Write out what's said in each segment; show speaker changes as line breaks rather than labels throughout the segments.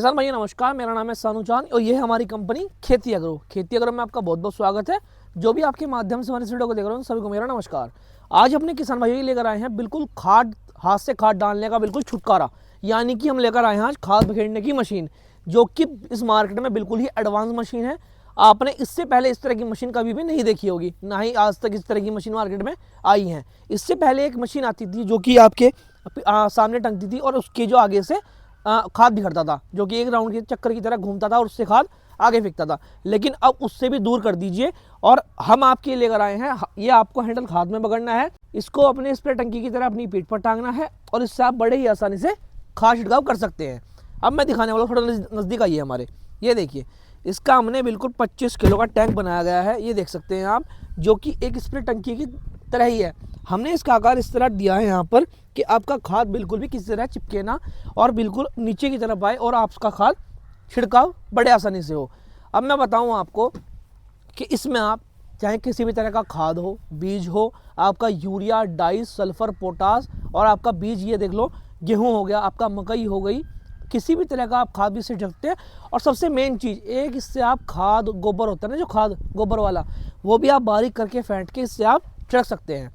किसान भाई नमस्कार, मेरा नाम है सानू चांद और ये है हमारी कंपनी खेती एग्रो। खेती एग्रो में आपका बहुत बहुत स्वागत है। जो भी आपके माध्यम से हमारे इस वीडियो को देख रहे हो सभी को मेरा नमस्कार। आज अपने किसान भाइयों लेकर आए हैं बिल्कुल खाद, हाथ से खाद डालने का बिल्कुल छुटकारा, यानी कि हम लेकर आए हैं आज खाद बखेड़ने की मशीन, जो कि इस मार्केट में बिल्कुल ही एडवांस मशीन है। आपने इससे पहले इस तरह की मशीन कभी भी नहीं देखी होगी, ना ही आज तक इस तरह की मशीन मार्केट में आई है। इससे पहले एक मशीन आती थी जो कि आपके सामने टंगती थी और उसके जो आगे से खाद बिखरता था, जो कि एक राउंड के चक्कर की तरह घूमता था और उससे खाद आगे फेंकता था। लेकिन अब उससे भी दूर कर दीजिए और हम आपके लेकर आए हैं, ये आपको हैंडल खाद में पकड़ना है, इसको अपने स्प्रे टंकी की तरह अपनी पीठ पर टांगना है और इससे आप बड़े ही आसानी से खाद छिड़काव कर सकते हैं। अब मैं दिखाने वाला हूँ, थोड़ा नज़दीक आइए हमारे। ये देखिए, इसका हमने बिल्कुल 25 किलो का टैंक बनाया गया है, ये देख सकते हैं आप, जो कि एक स्प्रे टंकी की तरह ही है। हमने इसका आकार इस तरह दिया है यहाँ पर कि आपका खाद बिल्कुल भी किसी तरह चिपके ना और बिल्कुल नीचे की तरफ आए और आपका खाद छिड़काव बड़े आसानी से हो। अब मैं बताऊँ आपको कि इसमें आप चाहे किसी भी तरह का खाद हो, बीज हो, आपका यूरिया, डाई, सल्फर, पोटास और आपका बीज, ये देख लो गेहूँ हो गया, आपका मकई हो गई, किसी भी तरह का आप खाद भी से छिड़कते हैं। और सबसे मेन चीज़ एक, इससे आप खाद गोबर होता है ना, जो खाद गोबर वाला, वो भी आप बारीक करके फेंट के इससे आप छिड़क सकते हैं।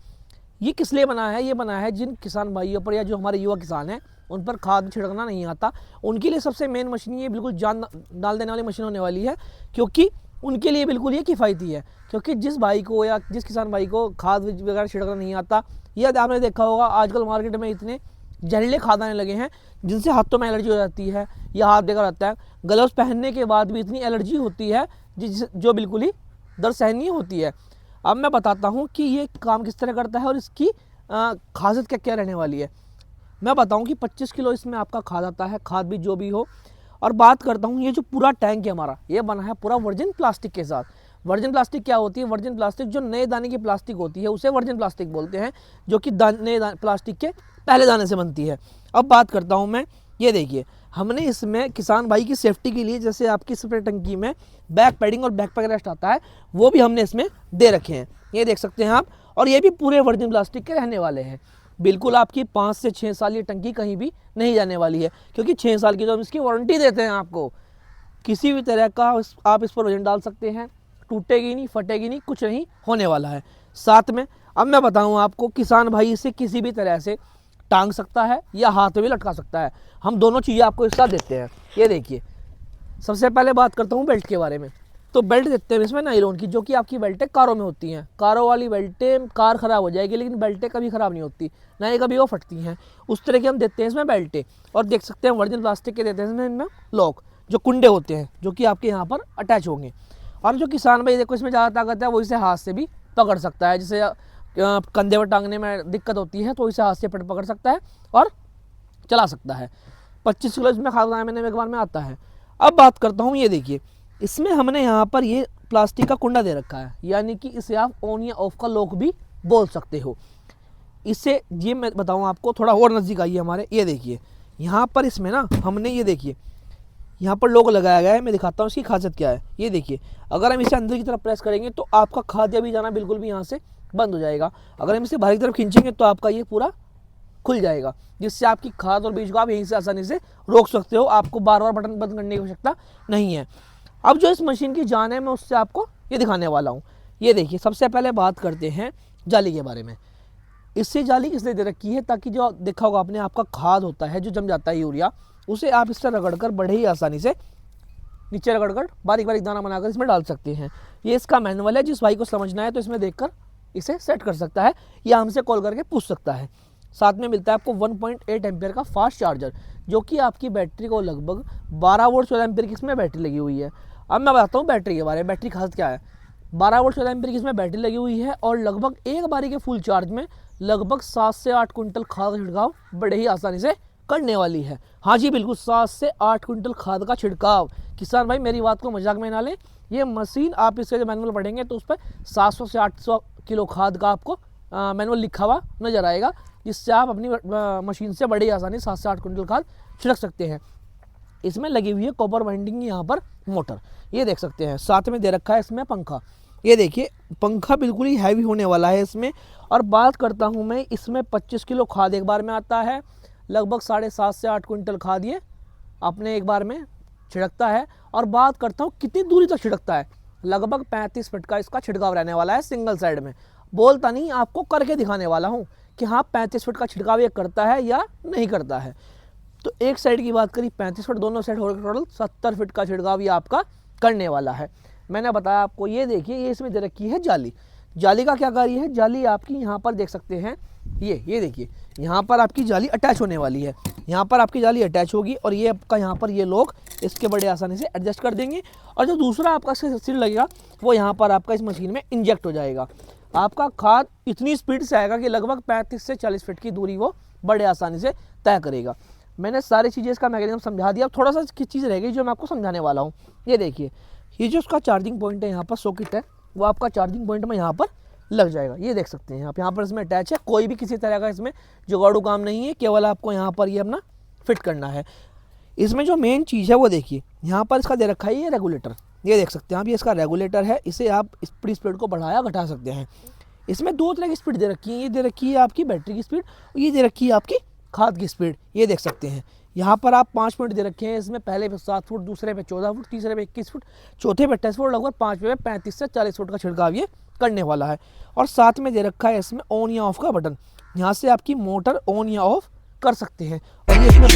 ये किस लिए बना है? ये बना है जिन किसान भाइयों पर या जो हमारे युवा किसान हैं उन पर खाद छिड़कना नहीं आता, उनके लिए सबसे मेन मशीन ये बिल्कुल जान डाल देने वाली मशीन होने वाली है, क्योंकि उनके लिए बिल्कुल ये किफ़ायती है। क्योंकि जिस भाई को या जिस किसान भाई को खाद वगैरह छिड़कना नहीं आता, यह आपने देखा होगा आजकल मार्केट में इतने जहरीले खाद आने लगे हैं जिनसे हाथों में एलर्जी हो जाती है या हाथ बेकार आता है। ग्लव्स पहनने के बाद भी इतनी एलर्जी होती है जो बिल्कुल ही दर्द सहनीय होती है। अब मैं बताता हूँ कि ये काम किस तरह करता है और इसकी खासियत क्या क्या रहने वाली है। मैं बताऊँ कि 25 किलो इसमें आपका खाद आता है, खाद भी जो भी हो। और बात करता हूँ, ये जो पूरा टैंक है हमारा, ये बना है पूरा वर्जिन प्लास्टिक के साथ। वर्जिन प्लास्टिक क्या होती है? वर्जिन प्लास्टिक जो नए दाने की प्लास्टिक होती है उसे वर्जिन प्लास्टिक बोलते हैं, जो कि नए प्लास्टिक के पहले दाने से बनती है। अब बात करता हूँ मैं, ये देखिए हमने इसमें किसान भाई की सेफ्टी के लिए, जैसे आपकी स्प्रे टंकी में बैक पैडिंग और बैक पैक रेस्ट आता है, वो भी हमने इसमें दे रखे हैं, ये देख सकते हैं आप। और ये भी पूरे वर्जिन प्लास्टिक के रहने वाले हैं। बिल्कुल आपकी 5 से 6 साल ये टंकी कहीं भी नहीं जाने वाली है, क्योंकि 6 साल की तो हम इसकी वारंटी देते हैं आपको। किसी भी तरह का आप इस पर वजन डाल सकते हैं, टूटेगी नहीं, फटेगी नहीं, कुछ नहीं होने वाला है। साथ में अब मैं बताऊं आपको, किसान भाई इसे किसी भी तरह से टांग सकता है या हाथ में भी लटका सकता है। हम दोनों चीज़ें आपको इस साथ देते हैं। ये देखिए, सबसे पहले बात करता हूँ बेल्ट के बारे में। तो बेल्ट देते हैं इसमें नायलॉन की, जो कि आपकी बेल्टें कारों में होती हैं। कारों वाली बेल्टें, कार ख़राब हो जाएगी लेकिन बेल्टें कभी ख़राब नहीं होती, ना ही कभी वो फटती हैं। उस तरह के हम देते हैं इसमें बेल्टें। और देख सकते हैं वर्जिन प्लास्टिक के देते हैं इसमें लॉक, जो कुंडे होते हैं, जो कि आपके यहाँ पर अटैच होंगे। और जो किसान भाई देखो इसमें ज़्यादा ताकत है, वो इसे हाथ से भी पकड़ सकता है। जैसे कंधे पर टांगने में दिक्कत होती है तो इसे हाथ से पकड़ सकता है और चला सकता है। 25 किलो इसमें खाद बनाने में एक बार में आता है। अब बात करता हूँ, ये देखिए इसमें हमने यहाँ पर ये प्लास्टिक का कुंडा दे रखा है, यानी कि इसे आप ऑन या ऑफ का लॉक भी बोल सकते हो। इससे ये मैं बताऊँ आपको, थोड़ा और नज़दीक आइए हमारे। ये देखिए यहाँ पर इसमें ना हमने, ये देखिए यहाँ पर लोगो लगाया गया है, मैं दिखाता हूँ इसकी खासियत क्या है। ये देखिए, अगर हम इसे अंदर की तरफ प्रेस करेंगे तो आपका खाद भी जाना बिल्कुल भी यहाँ से बंद हो जाएगा। अगर हम इसे बाहर की तरफ खींचेंगे तो आपका ये पूरा खुल जाएगा, जिससे आपकी खाद और बीज को आप यहीं से आसानी से रोक सकते हो। आपको बार बार बटन बंद करने की आवश्यकता नहीं है। अब जो इस मशीन की जान है, मैं उससे आपको ये दिखाने वाला हूँ। ये देखिए, सबसे पहले बात करते हैं जाली के बारे में। इससे जाली इसलिए दे रखी है ताकि जो देखा होगा आपने, आपका खाद होता है जो जम जाता है यूरिया, उसे आप इससे रगड़कर बड़े ही आसानी से नीचे रगड़कर बारीक बारीक दाना बनाकर इसमें डाल सकते हैं। ये इसका मैनुअल है, जिस भाई को समझना है तो इसमें देखकर इसे सेट कर सकता है या हमसे कॉल करके पूछ सकता है। साथ में मिलता है आपको 1.8 एम्पियर का फास्ट चार्जर, जो कि आपकी बैटरी को लगभग 12 वोल्ट 14 एम्पियर की इसमें बैटरी लगी हुई है। अब मैं बताता हूँ बैटरी के बारे में, बैटरी खास क्या है। 12 वोल्ट 14 एम्पियर की इसमें बैटरी लगी हुई है और लगभग एक बारी के फुल चार्ज में लगभग 7 से 8 क्विंटल खाद का छिड़काव बड़े ही आसानी से करने वाली है। हाँ जी बिल्कुल, 7 से 8 क्विंटल खाद का छिड़काव। किसान भाई मेरी बात को मजाक में ना लें, ये मशीन आप इसके जो मैनुअल पढ़ेंगे तो उस पर 700 से 800 किलो खाद का आपको मैनुअल लिखा हुआ नजर आएगा, जिससे आप अपनी मशीन से बड़ी आसानी 7 से 8 क्विंटल खाद छिड़क सकते हैं। इसमें लगी हुई है कॉपर वाइंडिंग यहाँ पर मोटर, ये देख सकते हैं। साथ में दे रखा है इसमें पंखा, ये देखिए पंखा बिल्कुल ही हैवी होने वाला है इसमें। और बात करता हूँ मैं, इसमें 25 किलो खाद एक बार में आता है, लगभग 7.5 से 8 क्विंटल खाद ये आपने एक बार में छिड़कता है। और बात करता हूँ कितनी दूरी तक छिड़कता है, लगभग 35 फीट का इसका छिड़काव रहने वाला है सिंगल साइड में। बोलता नहीं, आपको करके दिखाने वाला हूँ कि हाँ 35 फीट का छिड़काव ये करता है या नहीं करता है। तो एक साइड की बात करी 35 फीट, दोनों साइड टोटल 70 फीट का छिड़काव ये आपका करने वाला है। मैंने बताया आपको, ये देखिए ये इसमें दे रखी है जाली। जाली का क्या कार्य है, जाली आपकी यहाँ पर देख सकते हैं, ये देखिए यहाँ पर आपकी जाली अटैच होने वाली है। यहाँ पर आपकी जाली अटैच होगी और ये आपका यहाँ पर ये लोग इसके बड़े आसानी से एडजस्ट कर देंगे। और जो दूसरा आपका सिर लगेगा वो यहाँ पर आपका इस मशीन में इंजेक्ट हो जाएगा। आपका खाद इतनी स्पीड से आएगा कि लगभग 35 से 40 फीट की दूरी वो बड़े आसानी से तय करेगा। मैंने सारी चीज़ें इसका मैकेनिज्म समझा दिया। थोड़ा सा चीज़ रह गई जो मैं आपको समझाने वाला हूँ। ये देखिए, ये जो उसका चार्जिंग पॉइंट है यहाँ पर सॉकेट है, वो आपका चार्जिंग पॉइंट में यहाँ पर लग जाएगा। ये देख सकते हैं आप, यहाँ पर इसमें अटैच है। कोई भी किसी तरह का इसमें जुगाड़ू काम नहीं है, केवल आपको यहाँ पर ये अपना फिट करना है। इसमें जो मेन चीज़ है वो देखिए, यहाँ पर इसका दे रखा है ये रेगुलेटर। ये देख सकते हैं आप, ये इसका रेगुलेटर है। इसे आप स्पीड को बढ़ाया घटा सकते हैं। इसमें दो तरह की स्पीड दे रखी है, ये दे रखी है आपकी बैटरी की स्पीड और ये दे रखी है आपकी खाद की स्पीड। ये देख सकते हैं यहाँ पर आप 5 मिनट दे रखे हैं। इसमें पहले पे 7 फुट, दूसरे पे 14 फुट, तीसरे पे 21 फुट, चौथे पे 28 फुट, लगभग 5वें पे 35 से 40 फुट का छिड़काव ये करने वाला है। और साथ में दे रखा है इसमें ऑन या ऑफ का बटन, यहाँ से आपकी मोटर ऑन या ऑफ कर सकते हैं। और ये इसमें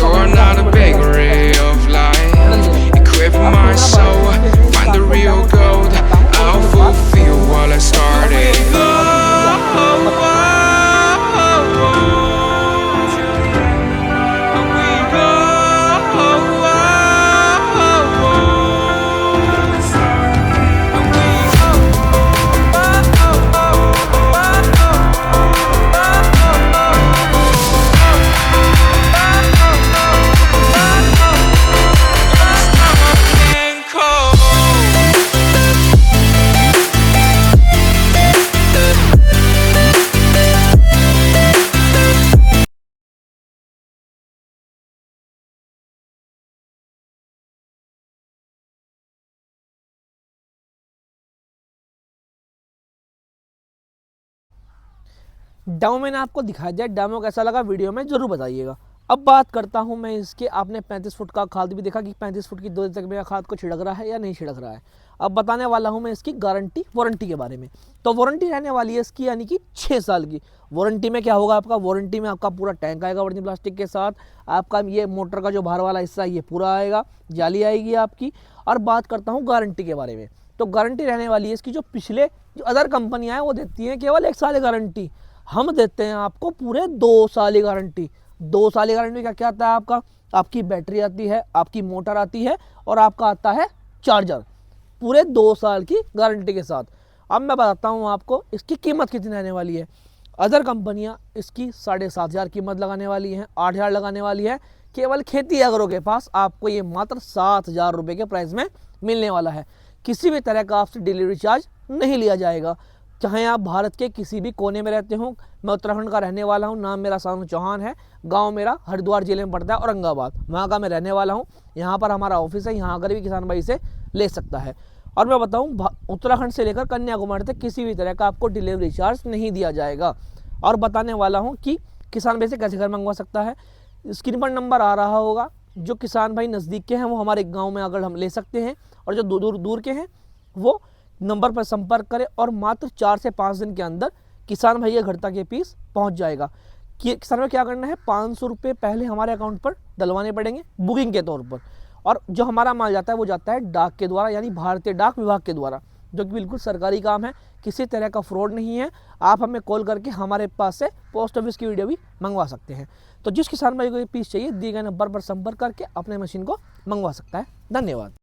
डेमो मैंने आपको दिखा दिया। डेमो कैसा लगा वीडियो में ज़रूर बताइएगा। अब बात करता हूं मैं इसके, आपने 35 फुट का खाद भी देखा कि 35 फुट की दूरी तक मेरा खाद को छिड़क रहा है या नहीं छिड़क रहा है। अब बताने वाला हूं मैं इसकी गारंटी वारंटी के बारे में। तो वारंटी रहने वाली है इसकी, यानी कि 6 साल की। वारंटी में क्या होगा आपका, वारंटी में आपका पूरा टैंक आएगा वर्जिन प्लास्टिक के साथ। आपका ये मोटर का जो बाहर वाला हिस्सा ये पूरा आएगा, जाली आएगी आपकी। और बात करता हूँ गारंटी के बारे में, तो गारंटी रहने वाली है इसकी, जो पिछले जो अदर कंपनियाँ हैं वो देती हैं केवल 1 साल की गारंटी, हम देते हैं आपको पूरे 2 साल की गारंटी। 2 साल की गारंटी का क्या आता है आपका, आपकी बैटरी आती है, आपकी मोटर आती है और आपका आता है चार्जर, पूरे 2 साल की गारंटी के साथ। अब मैं बताता हूँ आपको इसकी कीमत कितनी रहने वाली है। अदर कंपनियाँ इसकी 7,500 कीमत लगाने वाली हैं, 8,000 लगाने वाली है। केवल खेती एग्रो के पास आपको ये मात्र 7,000 रुपये के प्राइस में मिलने वाला है। किसी भी तरह का आपसे डिलीवरी चार्ज नहीं लिया जाएगा, चाहे आप भारत के किसी भी कोने में रहते हो। मैं उत्तराखंड का रहने वाला हूँ, नाम मेरा सानू चौहान है, गांव मेरा हरिद्वार जिले में पड़ता है, औरंगाबाद, वहाँ का मैं रहने वाला हूँ। यहाँ पर हमारा ऑफिस है, यहाँ आकर भी किसान भाई से ले सकता है। और मैं बताऊँ, उत्तराखंड से लेकर कन्याकुमारी तक किसी भी तरह का आपको डिलीवरी चार्ज नहीं दिया जाएगा। और बताने वाला हूँ कि किसान भाई से कैसे घर मंगवा सकता है। स्क्रीन पर नंबर आ रहा होगा, जो किसान भाई नज़दीक के हैं वो हमारे गाँव में अगर हम ले सकते हैं, और जो दूर के हैं वो नंबर पर संपर्क करें और मात्र 4 से 5 दिन के अंदर किसान भाई के घर तक ये पीस पहुंच जाएगा। कि किसान में क्या करना है, 500 रुपये पहले हमारे अकाउंट पर डलवाने पड़ेंगे बुकिंग के तौर पर, और जो हमारा माल जाता है वो जाता है डाक के द्वारा, यानी भारतीय डाक विभाग के द्वारा, जो कि बिल्कुल सरकारी काम है, किसी तरह का फ्रॉड नहीं है। आप हमें कॉल करके हमारे पास से पोस्ट ऑफिस की वीडियो भी मंगवा सकते हैं। तो जिस किसान भाई को ये पीस चाहिए, दिए गए नंबर पर संपर्क करके अपने मशीन को मंगवा सकता है। धन्यवाद।